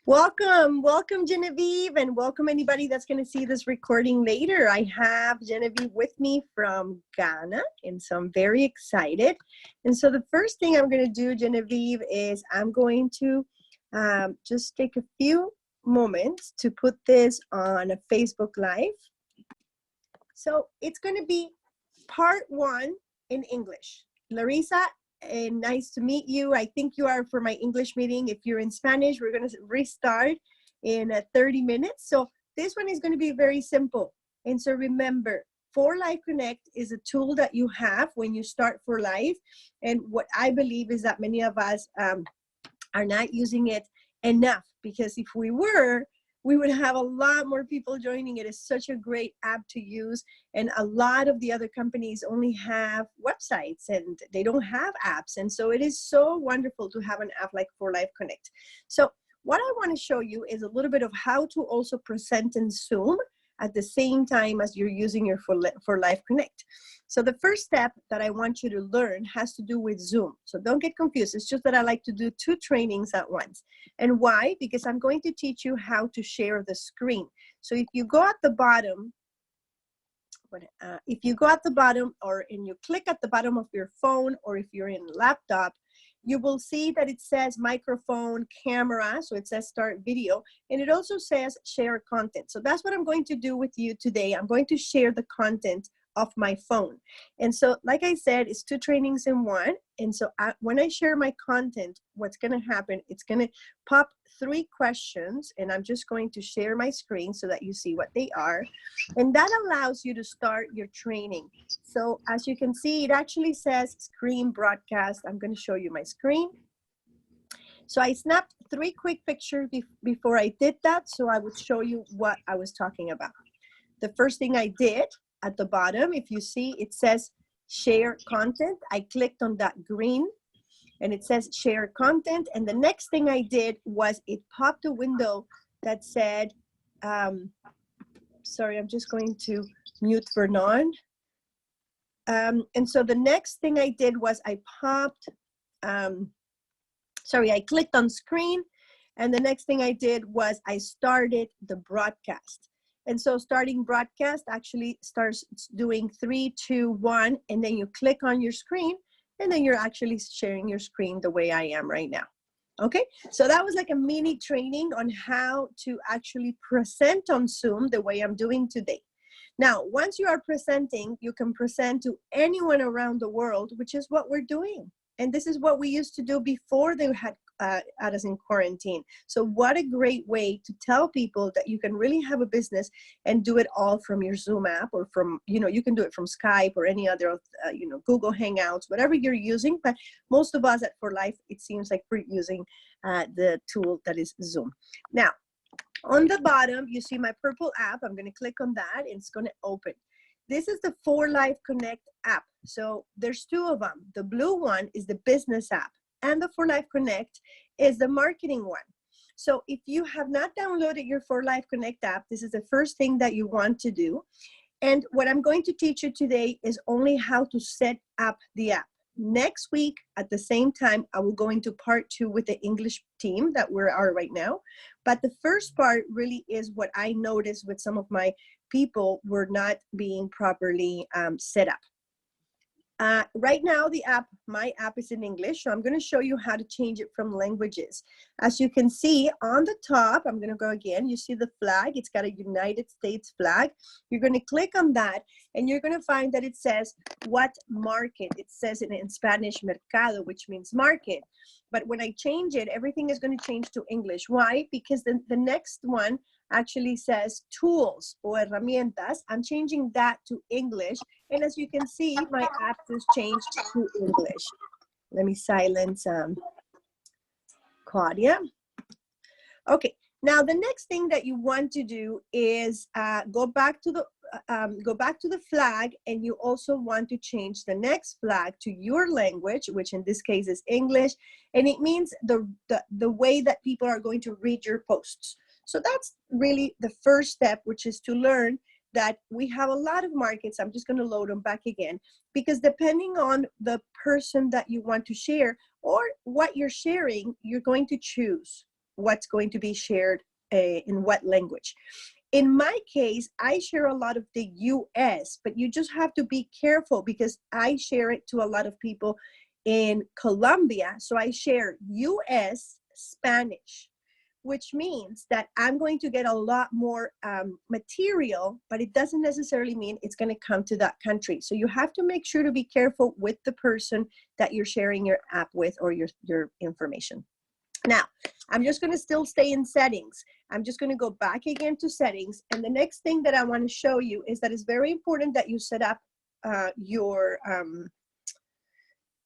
Welcome Genevieve, and welcome anybody that's going to see this recording later. I have Genevieve with me from Ghana, and so I'm very excited. And so the first thing I'm going to do, Genevieve, is I'm going to just take a few moments to put this on a Facebook Live. So it's going to be part one in English. Larissa, nice to meet you. I think you are for my English meeting. If you're in Spanish, we're going to restart in 30 minutes. So this one is going to be very simple. And so remember, For Life Connect is a tool that you have when you start For Life. And what I believe is that many of us are not using it enough, because if we were, we would have a lot more people joining it. It's such a great app to use. And a lot of the other companies only have websites and they don't have apps. And so it is so wonderful to have an app like For Life Connect. So what I want to show you is a little bit of how to also present in Zoom at the same time as you're using your For Life Connect. So the first step that I want you to learn has to do with Zoom. So don't get confused. It's just that I like to do two trainings at once. And why? Because I'm going to teach you how to share the screen. So if you go at the bottom, and you click at the bottom of your phone, or if you're in a laptop, you will see that it says microphone, camera, so it says start video, and it also says share content. So that's what I'm going to do with you today. I'm going to share the content of my phone. And so, like I said, it's two trainings in one. And so when I share my content, what's going to happen, it's going to pop 3 questions, and I'm just going to share my screen so that you see what they are. And that allows you to start your training. So as you can see, it actually says screen broadcast. I'm going to show you my screen. So I snapped 3 quick pictures before I did that, so I would show you what I was talking about. The first thing I did, at the bottom, if you see, it says share content. I clicked on that green and it says share content. And the next thing I did was it popped a window that said, sorry, I'm just going to mute Vernon. And so the next thing I did was I clicked on screen. And the next thing I did was I started the broadcast. And so starting broadcast actually starts doing 3, 2, 1, and then you click on your screen, and then you're actually sharing your screen the way I am right now. Okay, so that was like a mini training on how to actually present on Zoom the way I'm doing today. Now, once you are presenting, you can present to anyone around the world, which is what we're doing. And this is what we used to do before they had us in quarantine. So what a great way to tell people that you can really have a business and do it all from your Zoom app, or from, you can do it from Skype or any other, Google Hangouts, whatever you're using. But most of us at For Life, it seems like we're using the tool that is Zoom. Now, on the bottom, you see my purple app. I'm going to click on that, and it's going to open. This is the For Life Connect app. So there's 2 of them. The blue one is the business app, and the For Life Connect is the marketing one. So if you have not downloaded your For Life Connect app, this is the first thing that you want to do. And what I'm going to teach you today is only how to set up the app. Next week, at the same time, I will go into part 2 with the English team that we are right now. But the first part really is what I noticed with some of my people were not being properly set up. Right now, my app is in English, so I'm going to show you how to change it from languages. As you can see on the top, I'm going to go again. You see the flag, it's got a United States flag. You're going to click on that, and you're going to find that it says what market. It says it in Spanish, mercado, which means market. But when I change it, everything is going to change to English. Why? Because the next one actually says tools or herramientas. I'm changing that to English. And as you can see, my app has changed to English. Let me silence Claudia. Okay, now the next thing that you want to do is go back to the flag, and you also want to change the next flag to your language, which in this case is English, and it means the way that people are going to read your posts. So that's really the first step, which is to learn that we have a lot of markets. I'm just going to load them back again, because depending on the person that you want to share or what you're sharing, you're going to choose. what's going to be shared in what language. In my case, I share a lot of the US, but you just have to be careful because I share it to a lot of people in Colombia. So I share US Spanish, which means that I'm going to get a lot more material, but it doesn't necessarily mean it's going to come to that country. So you have to make sure to be careful with the person that you're sharing your app with or your information. Now, I'm just going to still stay in settings. I'm just going to go back again to settings. And the next thing that I want to show you is that it's very important that you set up your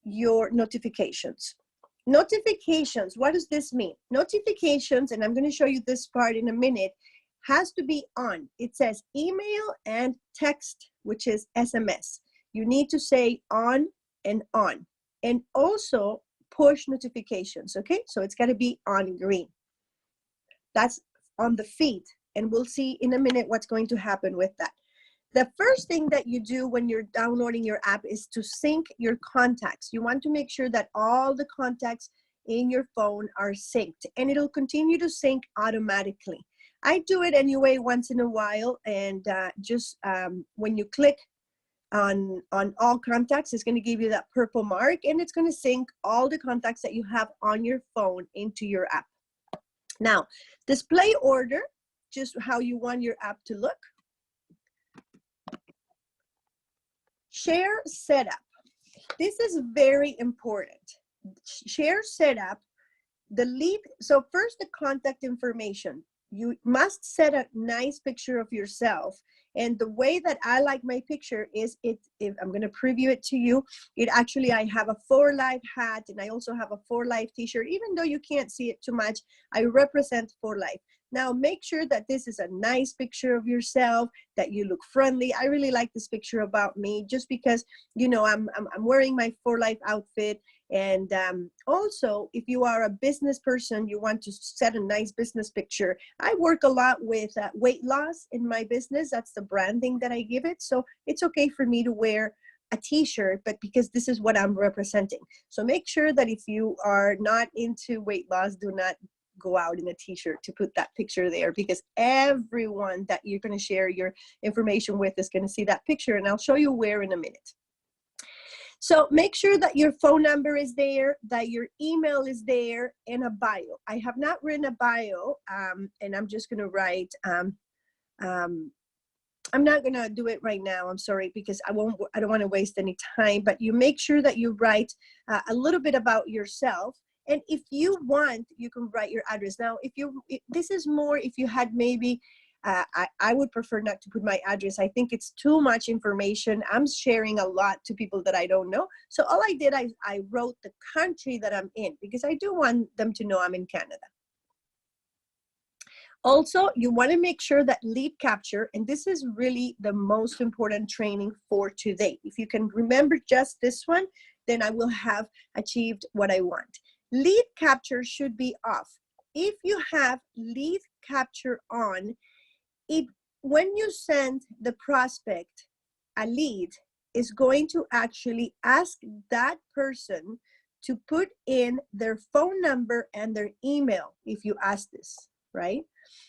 notifications. Notifications, what does this mean? Notifications, and I'm going to show you this part in a minute, has to be on. It says email and text, which is SMS. You need to say on and on. And also push notifications, okay? So it's got to be on green. That's on the feed, and we'll see in a minute what's going to happen with that. The first thing that you do when you're downloading your app is to sync your contacts. You want to make sure that all the contacts in your phone are synced, and it'll continue to sync automatically. I do it anyway once in a while, and when you click on all contacts, it's going to give you that purple mark, and it's going to sync all the contacts that you have on your phone into your app. Now, display order, just how you want your app to look. Share setup. This is very important. Share setup, so first the contact information. You must set a nice picture of yourself. And the way that I like my picture is if I'm going to preview it to you, I have a 4Life hat, and I also have a 4Life t-shirt. Even though you can't see it too much, I represent 4Life. Now make sure that this is a nice picture of yourself, that you look friendly. I really like this picture about me just because, you know, I'm wearing my 4Life outfit. And also, if you are a business person, you want to set a nice business picture. I work a lot with weight loss in my business. That's the branding that I give it. So it's okay for me to wear a t-shirt, but because this is what I'm representing. So make sure that if you are not into weight loss, do not go out in a t-shirt to put that picture there, because everyone that you're going to share your information with is going to see that picture, and I'll show you where in a minute. So make sure that your phone number is there, that your email is there, and a bio. I have not written a bio, and I'm just going to write, I'm not going to do it right now, I'm sorry, because I don't want to waste any time, but you make sure that you write a little bit about yourself. And if you want, you can write your address. Now, this is more if you had maybe, I would prefer not to put my address. I think it's too much information. I'm sharing a lot to people that I don't know. So all I did, I wrote the country that I'm in, because I do want them to know I'm in Canada. Also, you want to make sure that lead capture, and this is really the most important training for today. If you can remember just this one, then I will have achieved what I want. Lead capture should be off. If you have lead capture on, when you send the prospect a lead, is going to actually ask that person to put in their phone number and their email if you ask this, right?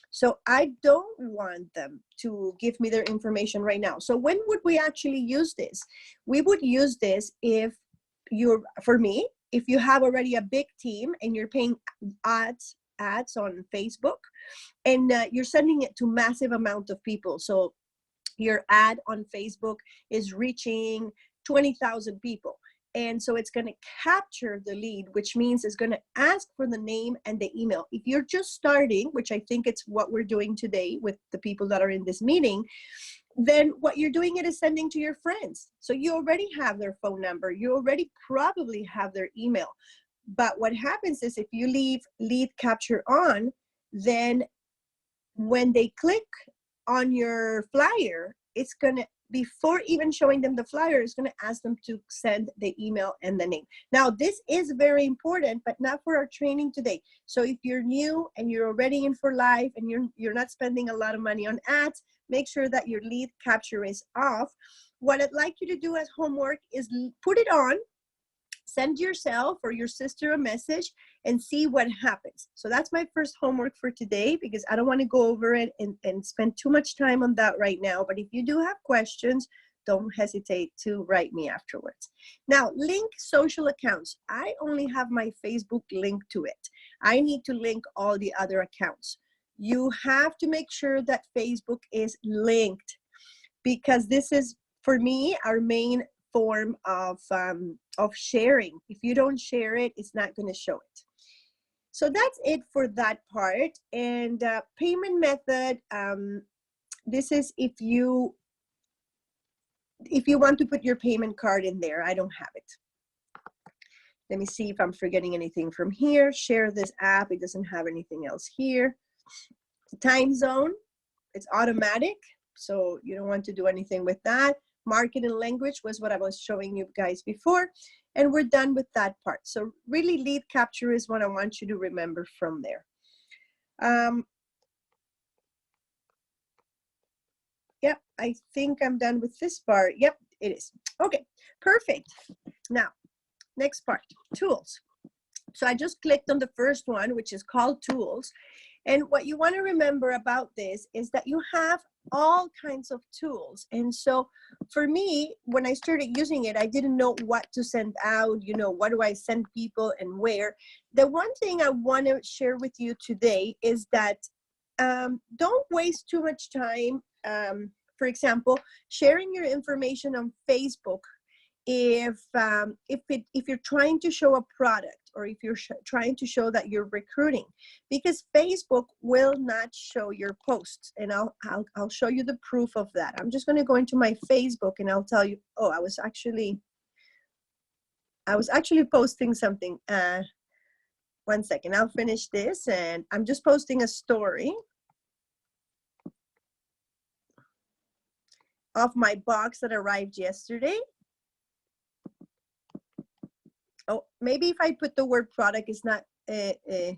So I don't want them to give me their information right now. So when would we actually use this? We would use this if you have already a big team and you're paying ads on Facebook, and you're sending it to massive amount of people. So your ad on Facebook is reaching 20,000 people. And so it's going to capture the lead, which means it's going to ask for the name and the email. If you're just starting, which I think it's what we're doing today with the people that are in this meeting, then what you're doing is sending to your friends. So you already have their phone number. You already probably have their email. But what happens is if you leave lead capture on, then when they click on your flyer, it's going to, before even showing them the flyer, it's going to ask them to send the email and the name. Now, this is very important, but not for our training today. So if you're new and you're already in 4Life and you're not spending a lot of money on ads, make sure that your lead capture is off. What I'd like you to do as homework is put it on, Send yourself or your sister a message and see what happens. So that's my first homework for today, because I don't want to go over it and spend too much time on that right now. But if you do have questions, don't hesitate to write me afterwards. Now, link social accounts. I only have my Facebook linked to it. I need to link all the other accounts. You have to make sure that Facebook is linked, because this is, for me, our main form of sharing. If you don't share it, it's not going to show it. So that's it for that part. And payment method, this is if you want to put your payment card in there. I don't have it. Let me see if I'm forgetting anything from here. Share this app. It doesn't have anything else here. Time zone, it's automatic, so you don't want to do anything with that. Market and language was what I was showing you guys before, and we're done with that part. So really, lead capture is what I want you to remember from there. Yep, I think I'm done with this part. Yep, it is. Okay, perfect. Now, next part, tools. So I just clicked on the first one, which is called tools. And what you want to remember about this is that you have all kinds of tools. And so for me, when I started using it, I didn't know what to send out, you know, what do I send people and where. The one thing I want to share with you today is that don't waste too much time. For example, sharing your information on Facebook if you're trying to show a product, or if you're trying to show that you're recruiting, because Facebook will not show your posts. And I'll show you the proof of that. I'm just going to go into my Facebook and I'll tell you, oh, I was actually posting something. 1 second, I'll finish this, and I'm just posting a story of my box that arrived yesterday. Oh, maybe if I put the word product, it's not, okay,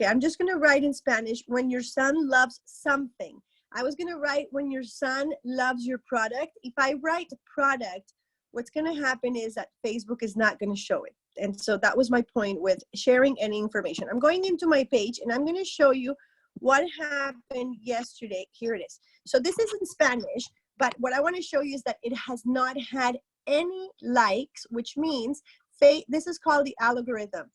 I'm just gonna write in Spanish, when your son loves something. I was gonna write when your son loves your product. If I write product, what's gonna happen is that Facebook is not gonna show it. And so that was my point with sharing any information. I'm going into my page and I'm gonna show you what happened yesterday. Here it is. So this is in Spanish. But what I want to show you is that it has not had any likes, which means this is called the algorithm.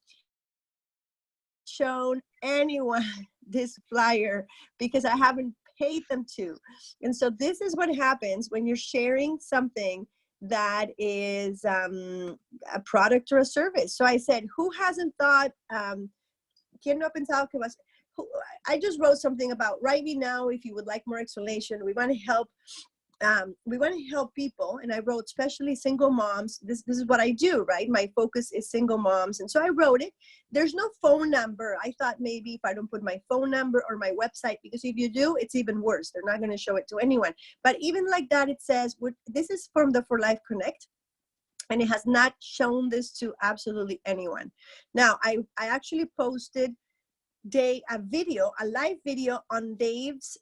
Shown anyone this flyer because I haven't paid them to. And so this is what happens when you're sharing something that is a product or a service. So I said, who hasn't thought, ¿quién no ha pensado que vas? I just wrote something about, write me now if you would like more explanation. We want to help. We want to help people, and I wrote especially single moms. This is what I do, right? My focus is single moms, and so I wrote it. There's no phone number. I thought maybe if I don't put my phone number or my website, because if you do, it's even worse. They're not going to show it to anyone. But even like that, it says, this is from the For Life Connect, and it has not shown this to absolutely anyone. Now, I actually posted a live video on Dave's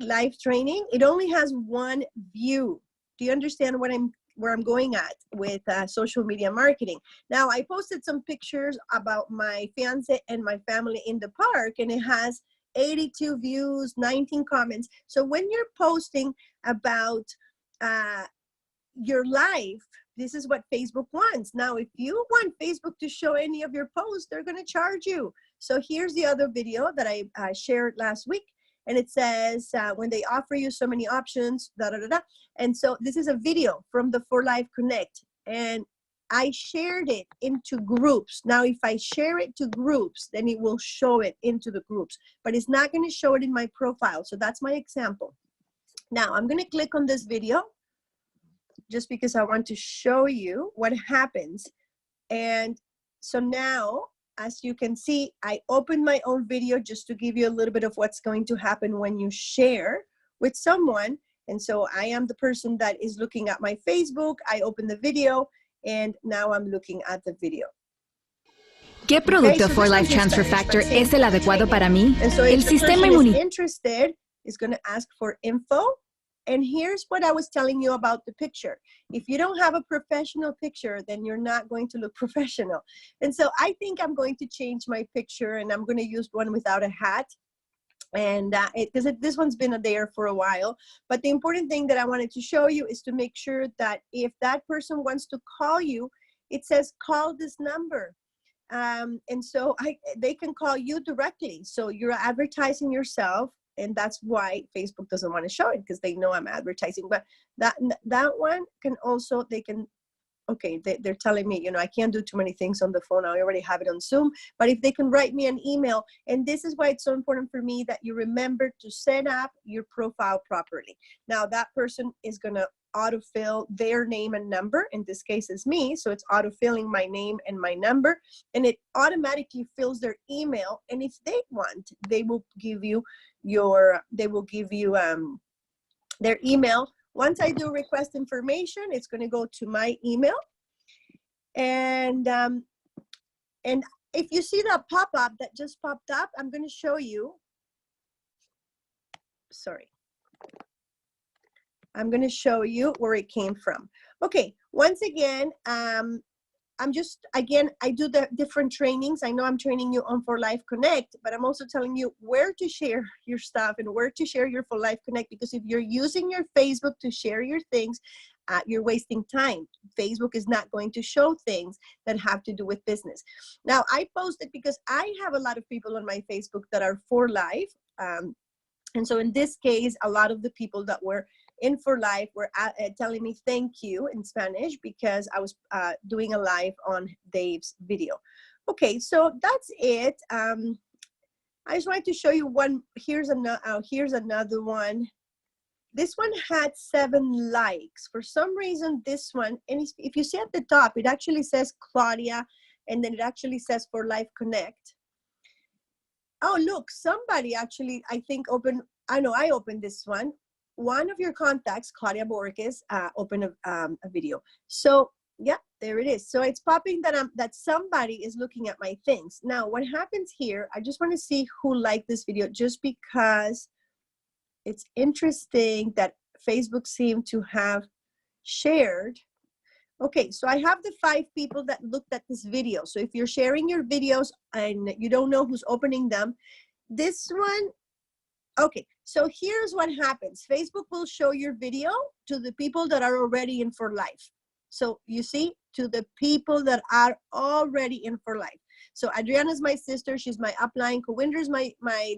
live training. It only has 1 view. Do you understand where I'm going at with social media marketing? Now, I posted some pictures about my fiance and my family in the park, and it has 82 views, 19 comments. So when you're posting about your life, this is what Facebook wants. Now, if you want Facebook to show any of your posts, they're going to charge you. So here's the other video that I shared last week. And it says, when they offer you so many options, da, da, da, da. And so this is a video from the For Life Connect. And I shared it into groups. Now, if I share it to groups, then it will show it into the groups. But it's not going to show it in my profile. So that's my example. Now, I'm going to click on this video just because I want to show you what happens. And so now, as you can see, I opened my own video just to give you a little bit of what's going to happen when you share with someone. And so I am the person that is looking at my Facebook. I open the video, and now I'm looking at the video. ¿Qué producto For Life Transfer Factor es el adecuado para mí? And so El if the sistema person is inmunitario. interested, is going to ask for info. And here's what I was telling you about the picture. If you don't have a professional picture, then you're not going to look professional. And so I think I'm going to change my picture, and I'm going to use one without a hat. And because this one's been there for a while. But the important thing that I wanted to show you is to make sure that if that person wants to call you, it says call this number. And so they can call you directly. So you're advertising yourself, and that's why Facebook doesn't want to show it, because they know I'm advertising. But that one can also, they can, okay, they're telling me, you know, I can't do too many things on the phone. I already have it on Zoom. But if they can write me an email, and this is why it's so important for me that you remember to set up your profile properly. Now that person is going to autofill their name and number. In this case, it's me. So it's autofilling my name and my number, and it automatically fills their email. And if they want, they will give you their email. Once I do request information, it's going to go to my email. And if you see that pop-up that just popped up, I'm going to show you. Sorry. I'm going to show you where it came from. Okay, once again, I do the different trainings. I know I'm training you on For Life Connect, but I'm also telling you where to share your stuff and where to share your For Life Connect, because if you're using your Facebook to share your things, you're wasting time. Facebook is not going to show things that have to do with business. Now, I posted because I have a lot of people on my Facebook that are For Life. And so in this case, a lot of the people that were in For Life were telling me thank you in Spanish, because I was doing a live on Dave's video. Okay, so that's it. I just wanted to show you one. Here's another one. This one had 7 likes. For some reason, this one, and if you see at the top, it actually says Claudia, and then it actually says For Life Connect. Oh, look, somebody actually, I think, I opened this one. One of your contacts, Claudia Borges, opened a video. So yeah, there it is. So it's popping that somebody is looking at my things. Now, what happens here, I just want to see who liked this video, just because it's interesting that Facebook seemed to have shared. Okay, so I have the 5 people that looked at this video. So if you're sharing your videos and you don't know who's opening them, this one, okay, so here's what happens. Facebook will show your video to the people that are already in For Life. So you see, to the people that are already in For Life. So Adriana's my sister, she's my upline. Kawinder's my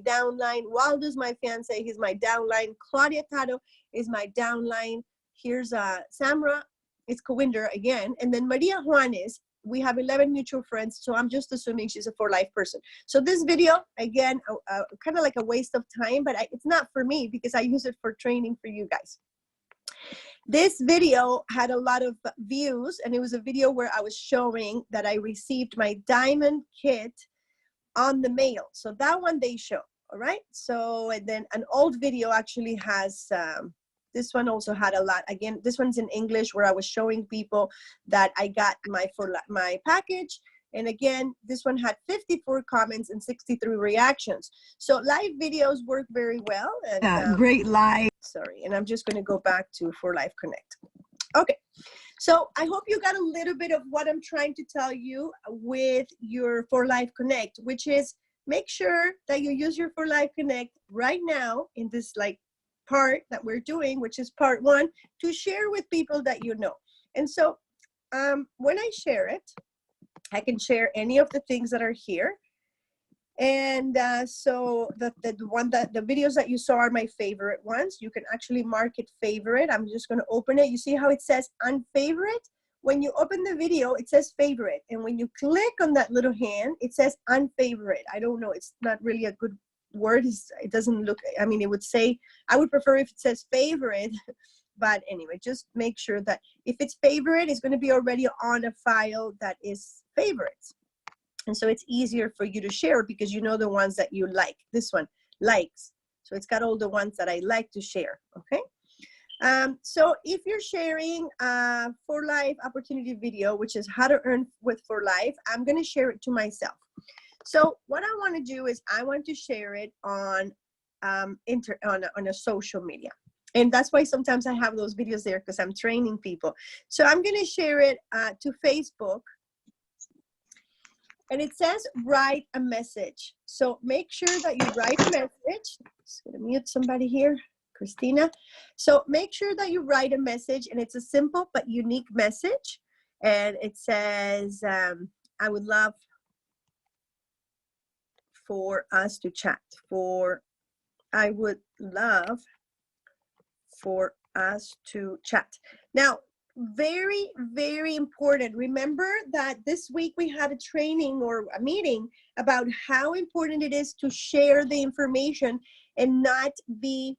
downline. Waldo's my fiance, he's my downline. Claudia Tato is my downline. Here's Samra, it's Kawinder again. And then Maria Juanes, we have 11 mutual friends, so I'm just assuming she's a For Life person. So this video, again, kind of like a waste of time, but it's not for me because I use it for training for you guys. This video had a lot of views, and it was a video where I was showing that I received my diamond kit on the mail. So that one they show, all right? So, and then an old video actually has, this one also had a lot. Again, this one's in English, where I was showing people that I got my package. And again, this one had 54 comments and 63 reactions. So live videos work very well. And Great live. Sorry, and I'm just going to go back to For Life Connect. Okay, so I hope you got a little bit of what I'm trying to tell you with your For Life Connect, which is make sure that you use your For Life Connect right now in this part that we're doing, which is part 1, to share with people that you know. And so when I share it, I can share any of the things that are here. And so the videos that you saw are my favorite ones. You can actually mark it favorite. I'm just going to open it. You see how it says unfavorite? When you open the video, it says favorite. And when you click on that little hand, it says unfavorite. I don't know. It's not really a good word. It doesn't look, I mean, it would say, I would prefer if it says favorite. But anyway, just make sure that if it's favorite, it's going to be already on a file that is favorites. And so it's easier for you to share because you know the ones that you like. This one, likes. So it's got all the ones that I like to share, okay? So if you're sharing a For Life opportunity video, which is how to earn with For Life, I'm going to share it to myself. So what I want to do is I want to share it on a social media. And that's why sometimes I have those videos there, because I'm training people. So I'm going to share it to Facebook. And it says write a message. So make sure that you write a message. Just going to mute somebody here, Christina. So make sure that you write a message, and it's a simple but unique message. And it says, I would love for us to chat. I would love for us to chat. Now, very, very important. Remember that this week we had a training or a meeting about how important it is to share the information and not be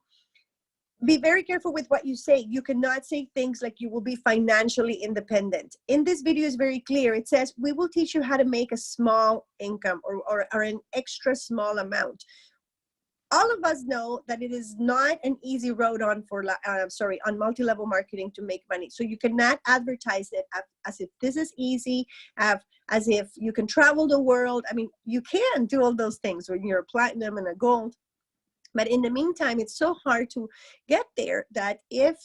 very careful with what you say. You cannot say things like you will be financially independent. In this video is very clear. It says, we will teach you how to make a small income or an extra small amount. All of us know that it is not an easy road on multi-level marketing to make money. So you cannot advertise it as if this is easy, as if you can travel the world. I mean, you can do all those things when you're a platinum and a gold. But in the meantime, it's so hard to get there that if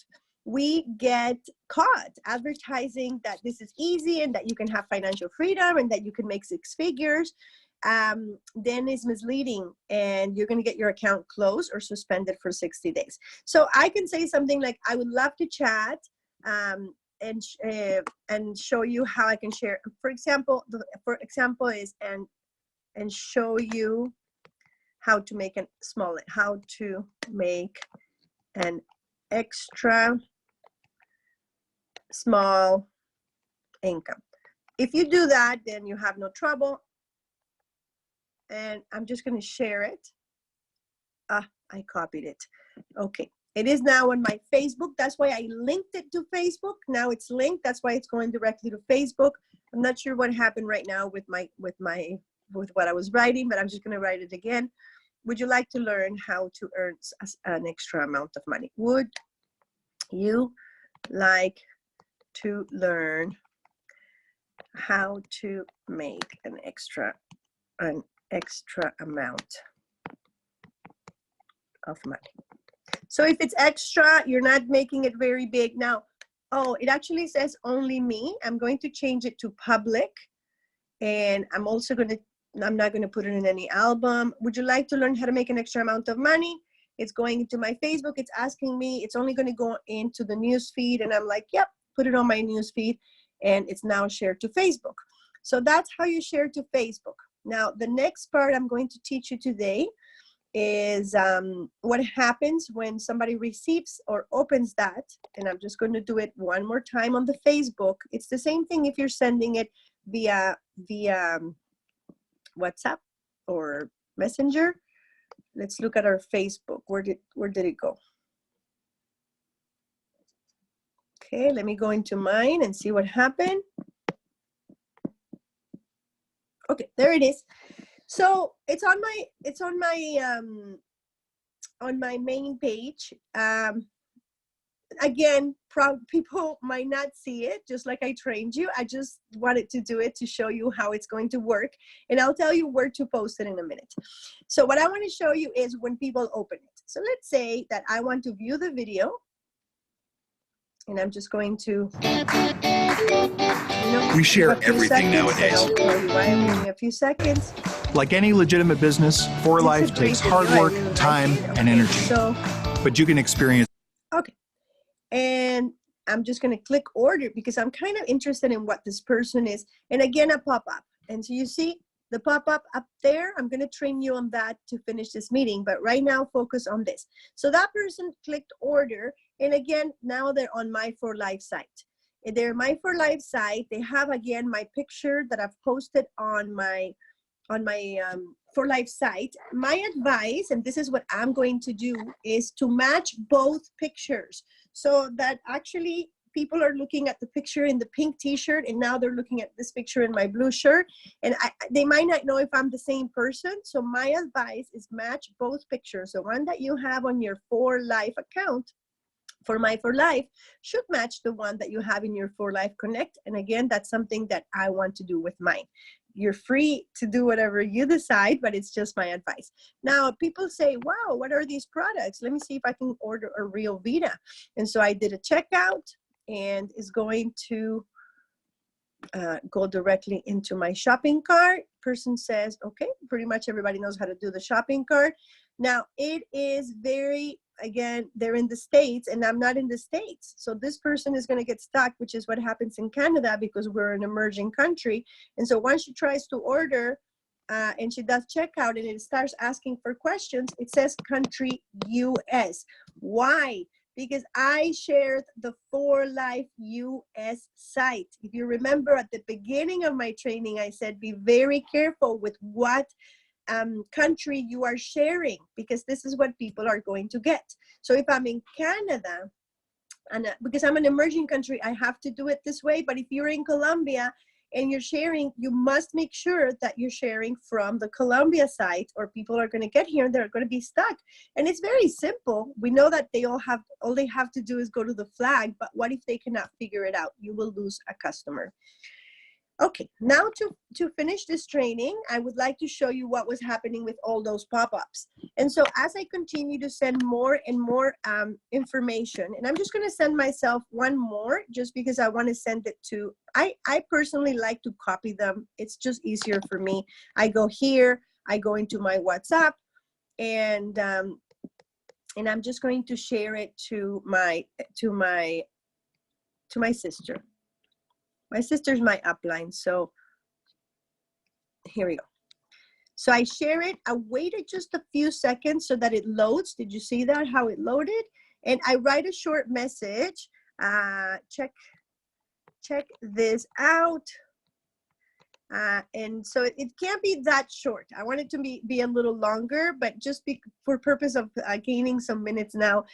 we get caught advertising that this is easy and that you can have financial freedom and that you can make 6 figures, then it's misleading, and you're going to get your account closed or suspended for 60 days. So I can say something like, I would love to chat and show you how I can share. For example, is and show you how to make an extra small income. If you do that, then you have no trouble. And I'm just going to share it. I copied it. Okay. It is now on my Facebook. That's why I linked it to Facebook. Now it's linked. That's why it's going directly to Facebook. I'm not sure what happened right now with what I was writing, but I'm just going to write it again. Would you like to learn how to earn an extra amount of money? Would you like to learn how to make an extra amount of money? So if it's extra, you're not making it very big. Now, it actually says only me. I'm going to change it to public, and I'm not going to put it in any album. Would you like to learn how to make an extra amount of money? It's going into my Facebook. It's asking me. It's only going to go into the news feed, and I'm like, yep, put it on my news feed, and it's now shared to Facebook. So that's how you share to Facebook. Now, the next part I'm going to teach you today is what happens when somebody receives or opens that. And I'm just going to do it one more time on the Facebook. It's the same thing if you're sending it via WhatsApp or Messenger. Let's look at our Facebook. Where did it go? Okay, let me go into mine and see what happened. Okay, there it is. So it's on my main page. Again, people might not see it, just like I trained you. I just wanted to do it to show you how it's going to work, and I'll tell you where to post it in a minute. So what I want to show you is when people open it. So let's say that I want to view the video, and I'm just going to, we share everything nowadays. I'll tell you why. I'm giving a few seconds. Like any legitimate business, 4Life takes hard work, time, and energy. So, but you can experience. Okay. And I'm just going to click order because I'm kind of interested in what this person is. And again, a pop-up. And so you see the pop-up up there. I'm going to train you on that to finish this meeting. But right now, focus on this. So that person clicked order. And again, now they're on my 4Life site. They're my 4Life site. They have, again, my picture that I've posted on my 4Life site. My advice, and this is what I'm going to do, is to match both pictures so that actually people are looking at the picture in the pink t-shirt, and now they're looking at this picture in my blue shirt, and they might not know if I'm the same person. So my advice is match both pictures. The one that you have on your 4Life account for my 4Life should match the one that you have in your 4Life Connect. And again, that's something that I want to do with mine. you're free to do whatever you decide, but it's just my advice. Now, people say, wow, what are these products? Let me see if I can order a Real Vita. And so I did a checkout, and it's going to go directly into my shopping cart. Person says, okay, pretty much everybody knows how to do the shopping cart. Now, it is very, again, they're in the States and I'm not in the States. So this person is going to get stuck, which is what happens in Canada because we're an emerging country. And so once she tries to order and she does checkout and it starts asking for questions, it says country US. Why? Because I shared the For Life US site. If you remember at the beginning of my training, I said, be very careful with what country you are sharing, because this is what people are going to get. So if I'm in Canada, and because I'm an emerging country, I have to do it this way. But if you're in Colombia and you're sharing, you must make sure that you're sharing from the Colombia site, or people are going to get here and they're going to be stuck. And it's very simple. We know that all they have to do is go to the flag, but what if they cannot figure it out? You will lose a customer. Okay, now to finish this training, I would like to show you what was happening with all those pop-ups. And so as I continue to send more and more information, and I'm just going to send myself one more just because I want to send it to, I personally like to copy them. It's just easier for me. I go here, I go into my WhatsApp, and I'm just going to share it to my sister. My sister's my upline, so here we go. So I share it. I waited just a few seconds so that it loads. Did you see that, how it loaded? And I write a short message. Check this out. And so it can't be that short. I want it to be a little longer, but just for purpose of gaining some minutes now,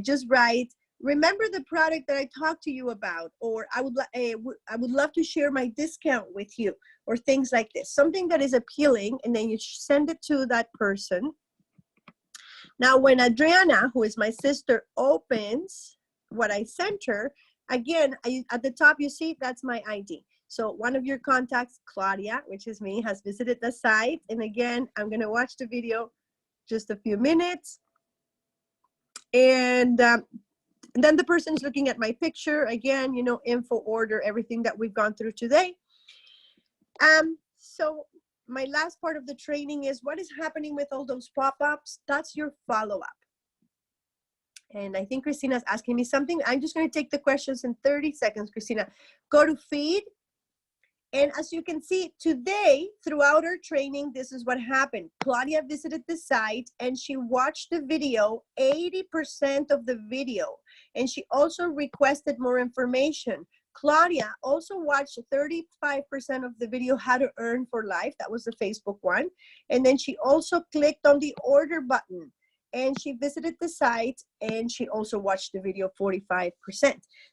just write, remember the product that I talked to you about, or I would love to share my discount with you, or things like this. Something that is appealing, and then you send it to that person. Now, when Adriana, who is my sister, opens what I sent her, again, at the top, you see, that's my ID. So one of your contacts, Claudia, which is me, has visited the site. And again, I'm going to watch the video just a few minutes. And then the person's looking at my picture. Again, you know, info, order, everything that we've gone through today. So my last part of the training is what is happening with all those pop-ups. That's your follow-up. And I think Christina's asking me something. I'm just going to take the questions in 30 seconds, Christina. Go to feed. And as you can see today, throughout our training, this is what happened. Claudia visited the site and she watched the video, 80% of the video. And she also requested more information. Claudia also watched 35% of the video, How to Earn for Life. That was the Facebook one. And then she also clicked on the order button. And she visited the site, and she also watched the video 45%.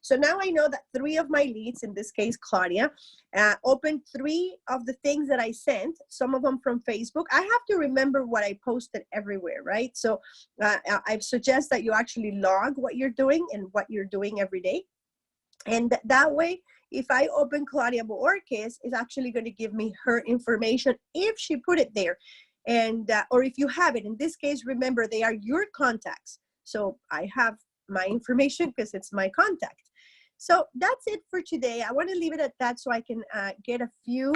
So now I know that 3 of my leads, in this case, Claudia, opened 3 of the things that I sent, some of them from Facebook. I have to remember what I posted everywhere, right? So I suggest that you actually log what you're doing and what you're doing every day. And that way, if I open Claudia Boorquez, it's actually going to give me her information if she put it there. And or if you have it. In this case, remember, they are your contacts. So I have my information because it's my contact. So that's it for today. I want to leave it at that so I can get a few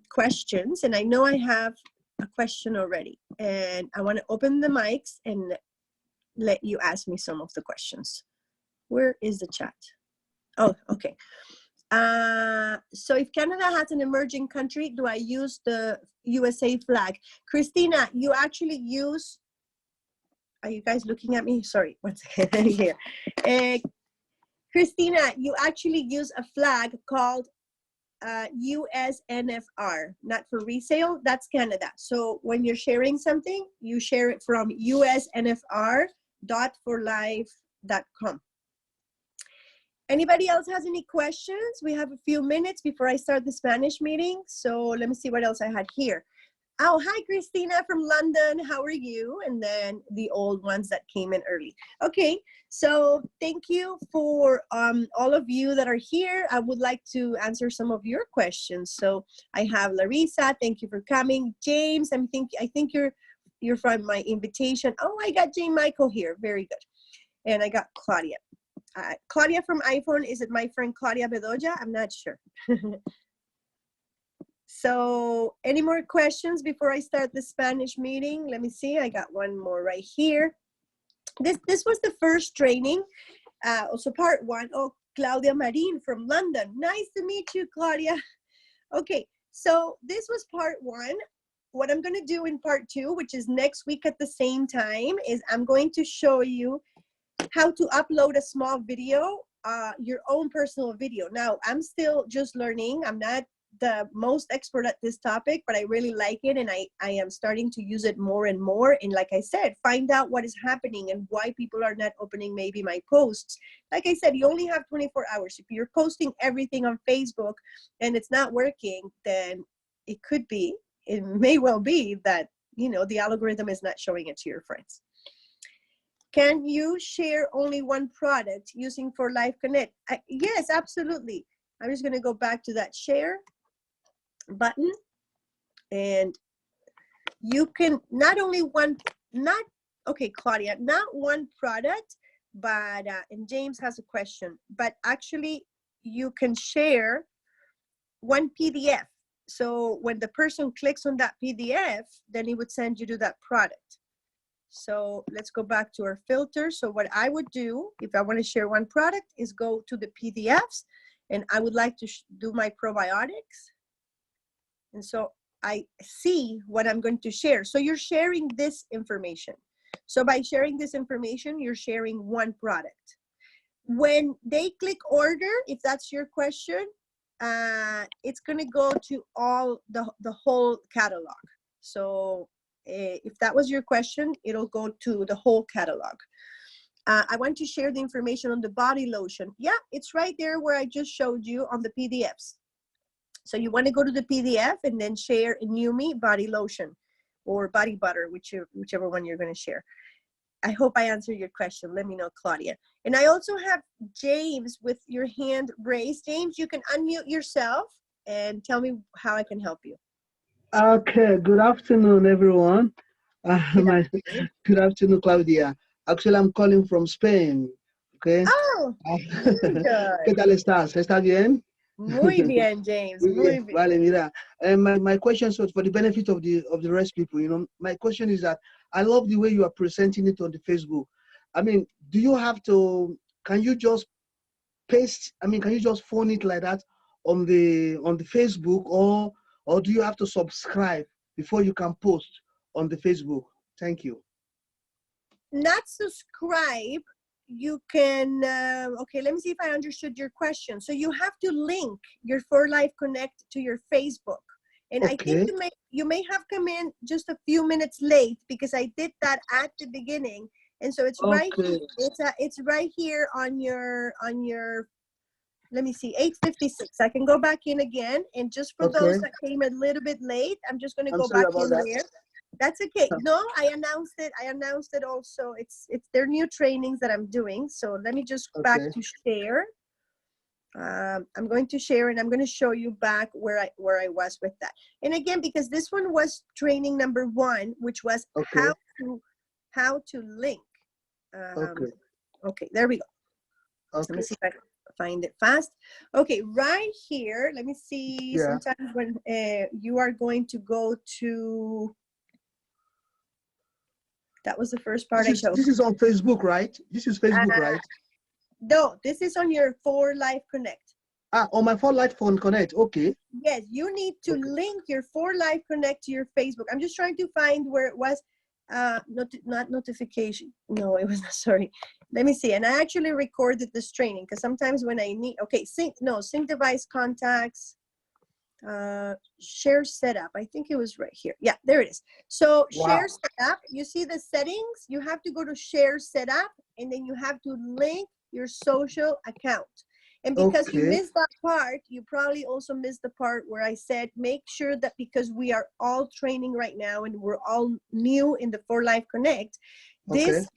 questions. And I know I have a question already. And I want to open the mics and let you ask me some of the questions. Where is the chat? Oh, okay. So if Canada has an emerging country, do I use the USA flag? Christina, you actually use, are you guys looking at me? Sorry, one second here. Christina, you actually use a flag called USNFR, not for resale, that's Canada. So when you're sharing something, you share it from usnfr.forlife.com. Anybody else has any questions? We have a few minutes before I start the Spanish meeting. So let me see what else I had here. Oh, hi, Christina from London. How are you? And then the old ones that came in early. Okay, so thank you for all of you that are here. I would like to answer some of your questions. So I have Larissa. Thank you for coming. James, I think you're from my invitation. Oh, I got Jane Michael here. Very good. And I got Claudia. Claudia from iPhone. Is it my friend Claudia Bedoya? I'm not sure. So any more questions before I start the Spanish meeting? Let me see, I got one more right here. This was the first training, also part one. Oh, Claudia Marin from London. Nice to meet you, Claudia. Okay, so this was part one. What I'm gonna do in part two, which is next week at the same time, is I'm going to show you how to upload a small video, your own personal video. Now, I'm still just learning. I'm not the most expert at this topic, but I really like it, and I am starting to use it more and more. And like I said, find out what is happening and why people are not opening maybe my posts. Like I said, you only have 24 hours. If you're posting everything on Facebook and it's not working, then it may well be that, you know, the algorithm is not showing it to your friends. Can you share only one product using For Life Connect? Yes, absolutely. I'm just going to go back to that share button, and you can not only okay, Claudia, not one product, but and James has a question, but actually you can share one PDF. So when the person clicks on that PDF, then it would send you to that product. So let's go back to our filter. So what I would do if I want to share one product is go to the PDFs, and I would like to do my probiotics. And so I see what I'm going to share. So you're sharing this information. So by sharing this information, you're sharing one product. When they click order, if that's your question, it's going to go to all the whole catalog. So if that was your question, it'll go to the whole catalog. I want to share the information on the body lotion. Yeah, it's right there where I just showed you on the PDFs. So you want to go to the PDF and then share a Numi body lotion or body butter, whichever one you're going to share. I hope I answered your question. Let me know, Claudia. And I also have James with your hand raised. James, you can unmute yourself and tell me how I can help you. Okay, good afternoon, everyone. Good afternoon, Claudia. Actually, I'm calling from Spain. Okay. Oh, good. ¿Qué tal estás? ¿Estás bien? Muy bien, James. Muy bien. Vale, mira. My question is for the benefit of the rest people. You know, my question is that I love the way you are presenting it on the Facebook. I mean, do you have to? Can you just paste? I mean, can you just phone it like that on the Facebook, or do you have to subscribe before you can post on the Facebook? Thank you. Not subscribe. You can, okay, let me see if I understood your question. So you have to link your For Life Connect to your Facebook. And okay. I think you may have come in just a few minutes late because I did that at the beginning. And so it's right here. It's right here on your, let me see, 8:56. I can go back in again. And just for those that came a little bit late, I'm just going to go back in there. That's okay. No, I announced it. I announced it also. It's their new trainings that I'm doing. So let me just go back to share. I'm going to share, and I'm going to show you back where I was with that. And again, because this one was training number 1, which was how to link. Okay, there we go. Let me see if I can find it fast. Okay, right here. Let me see. Yeah. Sometimes when you are going to go to. That was the first part I showed. This is on Facebook, right? This is Facebook, right? No, this is on your For Life Connect. On my For Life Connect, okay. Yes, you need to link your For Life Connect to your Facebook. I'm just trying to find where it was, not notification. No, it was not, sorry. Let me see, and I actually recorded this training because sometimes when I need, okay, sync device contacts, share setup. I think it was right here. Yeah, there it is. So share setup, you see the settings, you have to go to share setup, and then you have to link your social account. And because you Okay. missed that part, you probably also missed the part where I said, make sure that because we are all training right now and we're all new in the For Life Connect, Okay. this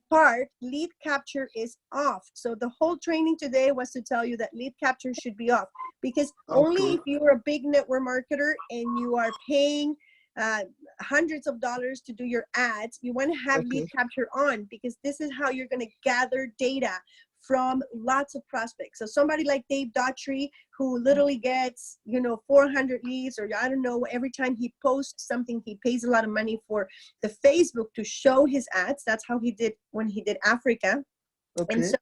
part, lead capture, is off. So the whole training today was to tell you that lead capture should be off, because only Okay. if you are a big network marketer and you are paying hundreds of dollars to do your ads, you want to have lead Okay. capture on, because this is how you're going to gather data from lots of prospects. So somebody like Dave Daughtry, who literally gets, 400 leads, or I don't know, every time he posts something, he pays a lot of money for the Facebook to show his ads. That's how he did when he did Africa. Okay. And so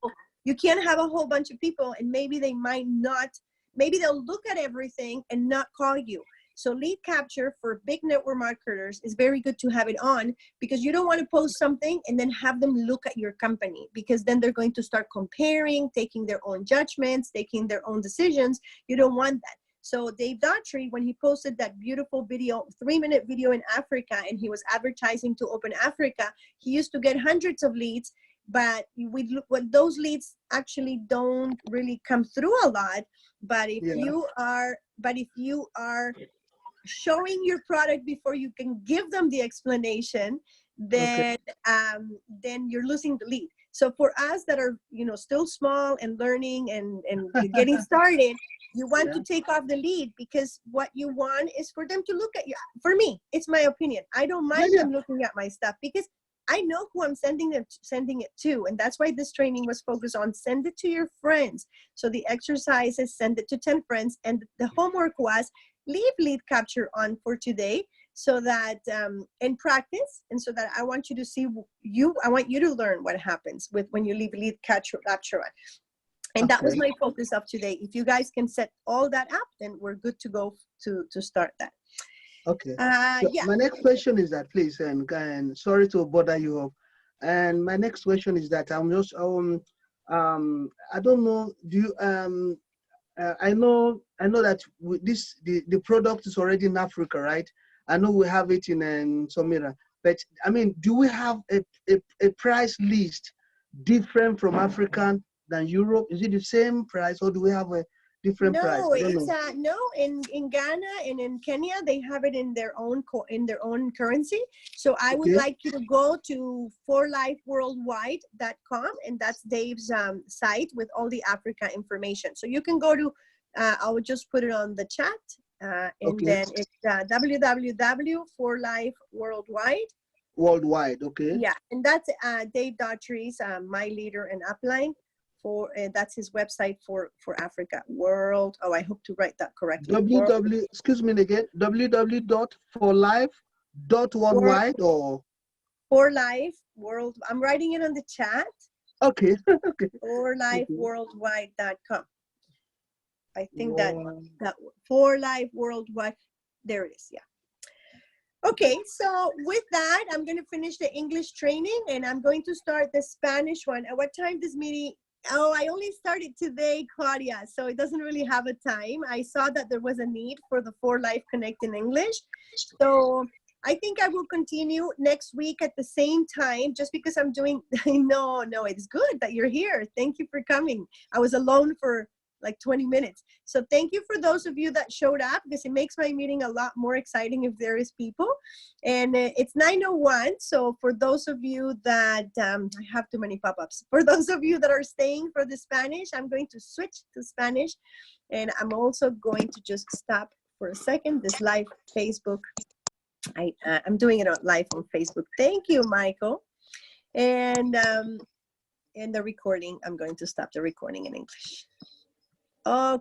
you can't have a whole bunch of people, and maybe they'll look at everything and not call you. So lead capture for big network marketers is very good to have it on, because you don't want to post something and then have them look at your company, because then they're going to start comparing, taking their own judgments, taking their own decisions. You don't want that. So Dave Daughtry, when he posted that beautiful video, 3-minute video in Africa, and he was advertising to Open Africa, he used to get hundreds of leads, but those leads actually don't really come through a lot. But if you are showing your product before you can give them the explanation, then you're losing the lead. So for us that are still small and learning and getting started, you want to take off the lead, because what you want is for them to look at you. For me, it's my opinion. I don't mind them looking at my stuff, because I know who I'm sending it to. And that's why this training was focused on send it to your friends. So the exercise is send it to 10 friends. And the homework was leave lead capture on for today, so that in practice, and so that I want you to see I want you to learn what happens when you leave lead capture on. And that was my focus of today. If you guys can set all that up, then we're good to go to start that. Okay. So my next question is that, please, and sorry to bother you up. And my next question is that I'm just I don't know. Do you I know that with this the product is already in Africa, right? I know we have it in Somira, but I mean, do we have a price list different from African than Europe? Is it the same price, or do we have a different price? No, I don't it's know. no, in Ghana and in Kenya, they have it in their own currency. So I would like you to go to forlifeworldwide.com, and that's Dave's site with all the Africa information. So you can go to I would just put it on the chat, and then it's www.forlifeworldwide. Worldwide, okay. Yeah, and that's Dave Daughtry's My Leader and Upline. That's his website for Africa. I hope to write that correctly. Excuse me again, www.forlife.worldwide or For Life World. I'm writing it on the chat. Okay. forlifeworldwide.com. I think that For Life Worldwide. There it is. Yeah. Okay, so with that, I'm going to finish the English training, and I'm going to start the Spanish one. At what time this meeting? Oh, I only started today, Claudia, so it doesn't really have a time. I saw that there was a need for the For Life Connect in English. So I think I will continue next week at the same time, just because I'm doing, no, it's good that you're here. Thank you for coming. I was alone for like 20 minutes. So thank you for those of you that showed up, because it makes my meeting a lot more exciting if there is people. And it's 9:01. So for those of you that, I have too many pop-ups. For those of you that are staying for the Spanish, I'm going to switch to Spanish. And I'm also going to just stop for a second this live Facebook. I'm doing it live on Facebook. Thank you, Michael. And in the recording, I'm going to stop the recording in English. Okay.